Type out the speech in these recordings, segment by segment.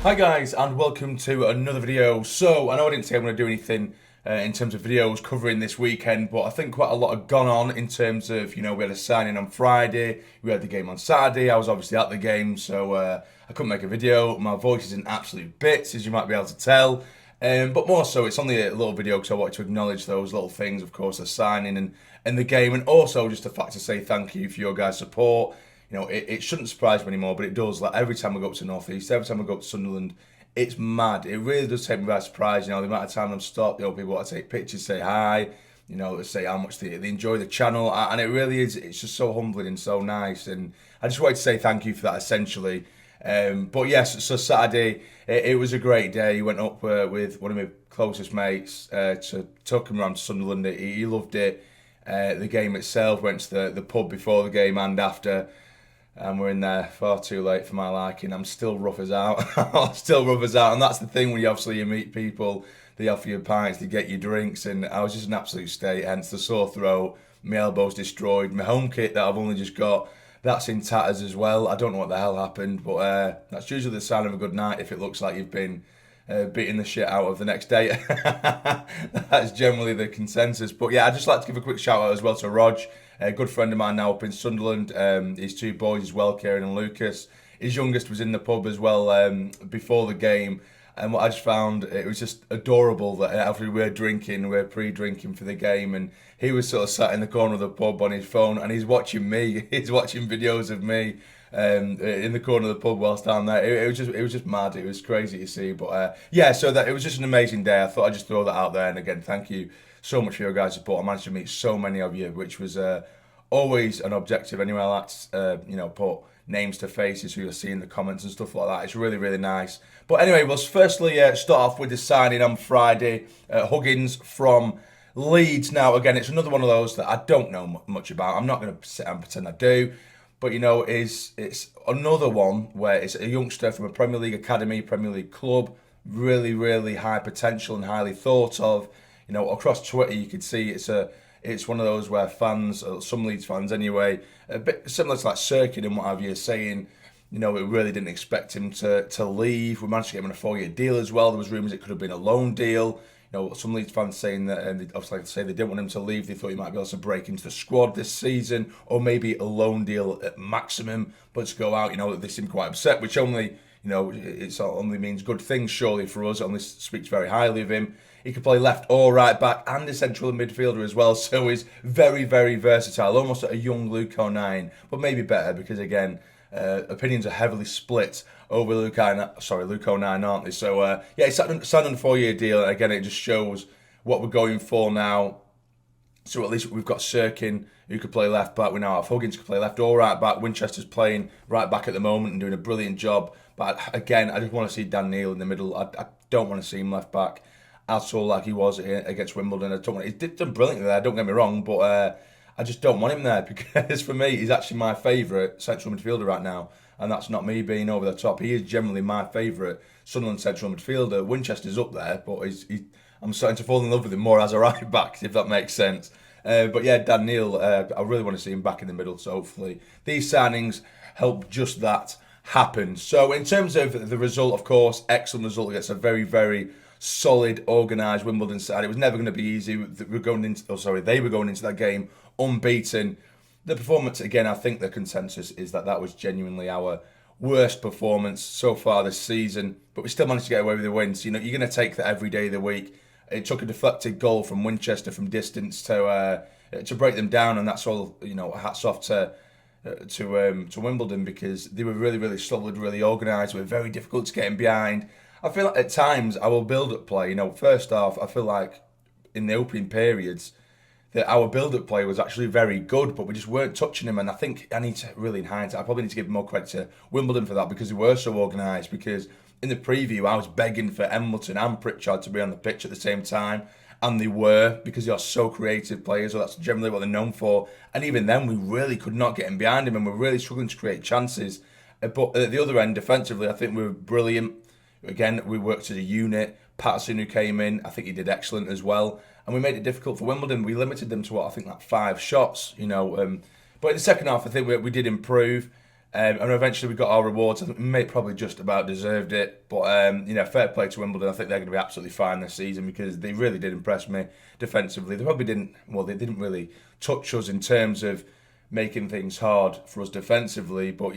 Hi guys, and welcome to another video. So I know I didn't say I'm going to do anything in terms of videos covering this weekend, but I think quite a lot had gone on in terms of, we had a signing on Friday, we had the game on Saturday. I was obviously at the game, so I couldn't make a video. My voice is in absolute bits, as you might be able to tell. But more so, it's only a little video because I wanted to acknowledge those little things, of course, the signing and the game, and also just the fact to say thank you for your guys' support. It shouldn't surprise me anymore, but it does. Like every time I go up to North East, every time I go up to Sunderland, it's mad. It really does take me by surprise. The amount of time I'm stopped, people want to take pictures, say hi, they say how much they enjoy the channel, and it really is. It's just so humbling and so nice. And I just wanted to say thank you for that, essentially. But yes, so Saturday, it was a great day. He went up with one of my closest mates took him around to Sunderland. He loved it. The game itself, went to the pub before the game and after. And we're in there far too late for my liking. I'm still rough as out. Still rough as out. And that's the thing when you meet people, they offer you pints, they get you drinks. And I was just in an absolute state, hence the sore throat. My elbow's destroyed. My home kit that I've only just got, that's in tatters as well. I don't know what the hell happened, but that's usually the sign of a good night if it looks like you've been beating the shit out of the next day. That's generally the consensus. But yeah, I'd just like to give a quick shout out as well to Rog, a good friend of mine now up in Sunderland. His two boys as well, Kieran and Lucas. His youngest was in the pub as well before the game. And what I just found, it was just adorable that after we were pre-drinking for the game, and he was sort of sat in the corner of the pub on his phone, and he's watching me. He's watching videos of me in the corner of the pub whilst down there. It was just mad. It was crazy to see. But yeah, so that it was just an amazing day. I thought I'd just throw that out there. And again, thank you so much for your guys' support. I managed to meet so many of you, which was always an objective. Anyway, I like to put names to faces who you'll see in the comments and stuff like that. It's really, really nice. But anyway, we'll firstly start off with the signing on Friday. Huggins from Leeds. Now, again, it's another one of those that I don't know much about. I'm not going to sit and pretend I do. But, it's another one where it's a youngster from a Premier League academy, Premier League club. Really, really high potential and highly thought of. Across Twitter, you could see it's one of those where fans, some Leeds fans anyway, a bit similar to like Circuit and what have you, saying, we really didn't expect him to leave. We managed to get him on a 4-year deal as well. There was rumours it could have been a loan deal. Some Leeds fans saying that, and obviously like to say they didn't want him to leave. They thought he might be able to break into the squad this season, or maybe a loan deal at maximum, but to go out, they seemed quite upset, which only, it only means good things surely for us. It only speaks very highly of him. He could play left or right back and a central midfielder as well, so he's very, very versatile, almost a young Luke O'Nien, but maybe better because, again, opinions are heavily split over Luke O'Nien, aren't they? So, yeah, he's signed on a 4-year deal, and again, it just shows what we're going for now. So at least we've got Sirkin, who could play left back. We now have Huggins, who could play left or right back. Winchester's playing right back at the moment and doing a brilliant job. But again, I just want to see Dhannoo in the middle. I don't want to see him left back at all like he was against Wimbledon. He's done brilliantly there, don't get me wrong, but I just don't want him there because for me, he's actually my favourite central midfielder right now. And that's not me being over the top. He is generally my favourite Sunderland central midfielder. Winchester's up there, but I'm starting to fall in love with him more as a right back, if that makes sense. But yeah, Dhannoo, I really want to see him back in the middle, so hopefully these signings help just that happen. So in terms of the result, of course, excellent result against a very, very solid, organised Wimbledon side. It was never going to be easy. They were going into that game unbeaten. The performance, again, I think the consensus is that was genuinely our worst performance so far this season, but we still managed to get away with the wins. You're going to take that every day of the week. It took a deflected goal from Winchester from distance to break them down, and that's all. Hats off to Wimbledon because they were really, really solid, really organised. They were very difficult to get in behind. I feel like at times our build-up play, first off, I feel like in the opening periods that our build-up play was actually very good, but we just weren't touching him. And I think I need to really, in hindsight, I probably need to give more credit to Wimbledon for that because they were so organised. Because in the preview, I was begging for Embleton and Pritchard to be on the pitch at the same time, and they were because they are so creative players. So that's generally what they're known for. And even then, we really could not get in behind him, and we're really struggling to create chances. But at the other end, defensively, I think we were brilliant. Again, we worked as a unit. Patterson, who came in, I think he did excellent as well. And we made it difficult for Wimbledon. We limited them to 5 shots, But in the second half, I think we did improve. And eventually we got our rewards. I think we may probably just about deserved it. But, fair play to Wimbledon. I think they're going to be absolutely fine this season because they really did impress me defensively. They probably didn't, they didn't really touch us in terms of making things hard for us defensively. But,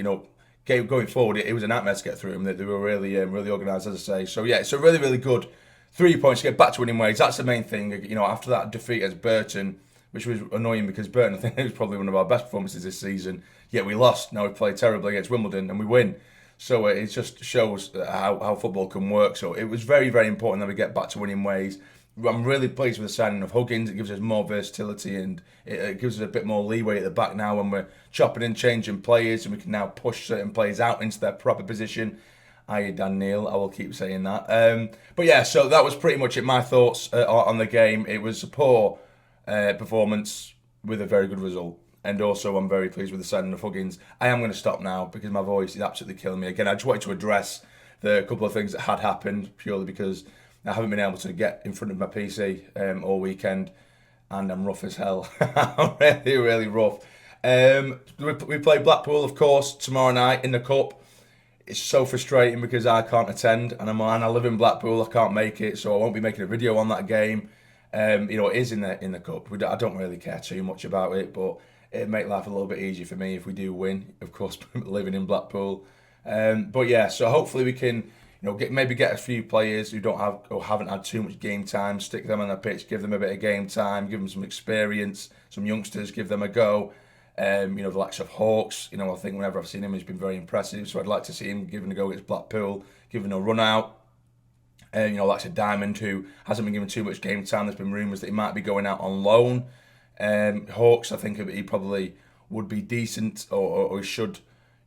going forward, it was a nightmare to get through them. They were really, really organised, as I say. So, yeah, it's a really, really good 3 points to get back to winning ways. That's the main thing. After that defeat against Burton, which was annoying because Burton, I think it was probably one of our best performances this season. Yet we lost. Now we played terribly against Wimbledon and we win. So it just shows how football can work. So it was very, very important that we get back to winning ways. I'm really pleased with the signing of Huggins. It gives us more versatility and it gives us a bit more leeway at the back now when we're chopping and changing players, and we can now push certain players out into their proper position. I.e. Dan Neil, I will keep saying that. But yeah, so that was pretty much it. My thoughts on the game. It was a poor performance with a very good result. And also, I'm very pleased with the signing of Huggins. I am going to stop now because my voice is absolutely killing me. Again, I just wanted to address the couple of things that had happened purely because I haven't been able to get in front of my PC all weekend, and I'm rough as hell. I'm really, really rough. We play Blackpool, of course, tomorrow night in the Cup. It's so frustrating because I can't attend, and I live in Blackpool. I can't make it, so I won't be making a video on that game. It is in the Cup. I don't really care too much about it, but it'd make life a little bit easier for me if we do win, of course, living in Blackpool. But yeah, so hopefully we can, get a few players who don't have or haven't had too much game time, stick them on the pitch, give them a bit of game time, give them some experience, some youngsters, give them a go. The likes of Hawks, I think whenever I've seen him, he's been very impressive. So I'd like to see him giving a go against Blackpool, giving a run out. Likes of Diamond, who hasn't been given too much game time. There's been rumours that he might be going out on loan. Hawks, I think he probably would be decent, or he should,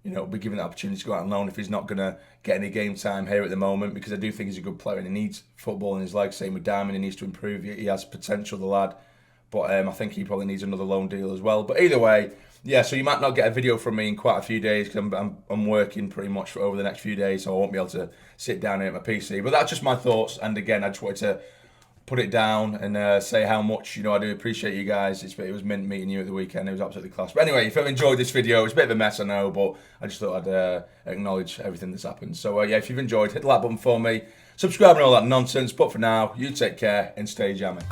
be given the opportunity to go out on loan if he's not going to get any game time here at the moment, because I do think he's a good player and he needs football in his legs. Same with Diamond, he needs to improve. He has potential, the lad. But I think he probably needs another loan deal as well. But either way, yeah, so you might not get a video from me in quite a few days because I'm working pretty much for over the next few days, so I won't be able to sit down here at my PC. But that's just my thoughts. And again, I just wanted to put it down and say how much, I do appreciate you guys. It was mint meeting you at the weekend. It was absolutely class. But anyway, if you've enjoyed this video, it's a bit of a mess, I know, but I just thought I'd acknowledge everything that's happened. So yeah, if you've enjoyed, hit the like button for me, subscribe and all that nonsense. But for now, you take care and stay jamming.